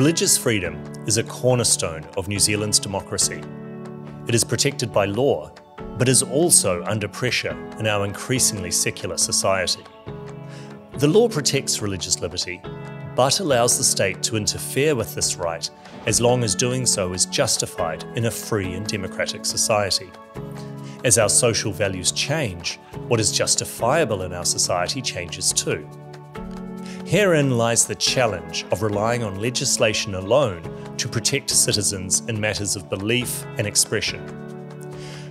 Religious freedom is a cornerstone of New Zealand's democracy. It is protected by law, but is also under pressure in our increasingly secular society. The law protects religious liberty, but allows the state to interfere with this right as long as doing so is justified in a free and democratic society. As our social values change, what is justifiable in our society changes too. Herein lies the challenge of relying on legislation alone to protect citizens in matters of belief and expression.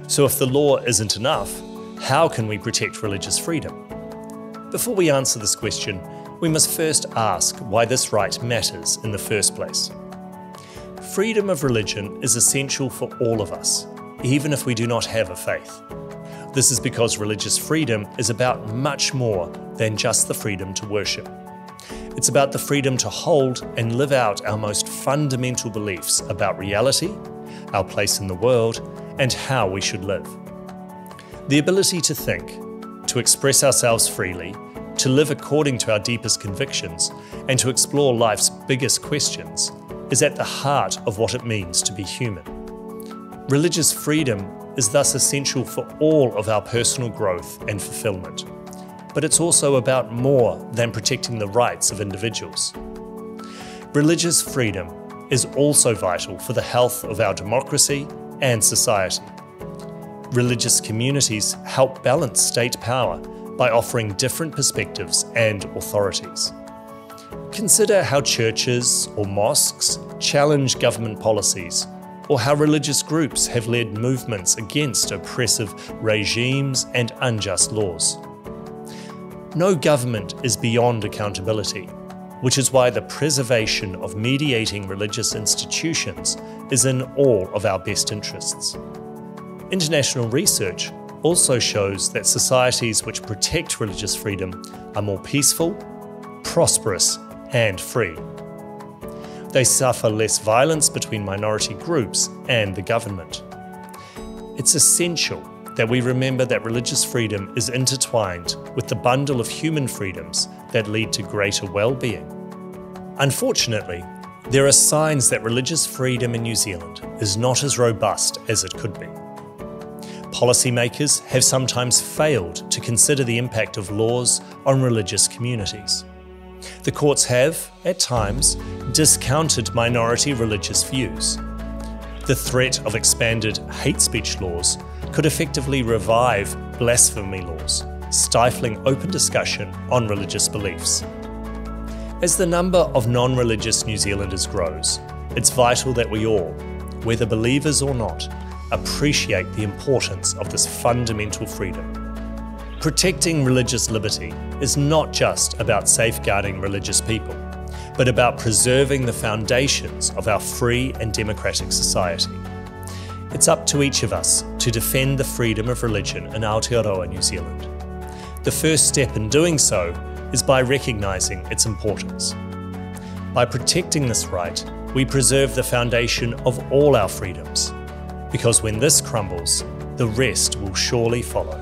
So if the law isn't enough, how can we protect religious freedom? Before we answer this question, we must first ask why this right matters in the first place. Freedom of religion is essential for all of us, even if we do not have a faith. This is because religious freedom is about much more than just the freedom to worship. It's about the freedom to hold and live out our most fundamental beliefs about reality, our place in the world, and how we should live. The ability to think, to express ourselves freely, to live according to our deepest convictions, and to explore life's biggest questions is at the heart of what it means to be human. Religious freedom is thus essential for all of our personal growth and fulfillment. But it's also about more than protecting the rights of individuals. Religious freedom is also vital for the health of our democracy and society. Religious communities help balance state power by offering different perspectives and authorities. Consider how churches or mosques challenge government policies, or how religious groups have led movements against oppressive regimes and unjust laws. No government is beyond accountability, which is why the preservation of mediating religious institutions is in all of our best interests. International research also shows that societies which protect religious freedom are more peaceful, prosperous, and free. They suffer less violence between minority groups and the government. It's essential that we remember that religious freedom is intertwined with the bundle of human freedoms that lead to greater well-being. Unfortunately, there are signs that religious freedom in New Zealand is not as robust as it could be. Policymakers have sometimes failed to consider the impact of laws on religious communities. The courts have, at times, discounted minority religious views. The threat of expanded hate speech laws could effectively revive blasphemy laws, stifling open discussion on religious beliefs. As the number of non-religious New Zealanders grows, it's vital that we all, whether believers or not, appreciate the importance of this fundamental freedom. Protecting religious liberty is not just about safeguarding religious people, but about preserving the foundations of our free and democratic society. It's up to each of us to defend the freedom of religion in Aotearoa, New Zealand. The first step in doing so is by recognising its importance. By protecting this right, we preserve the foundation of all our freedoms, because when this crumbles, the rest will surely follow.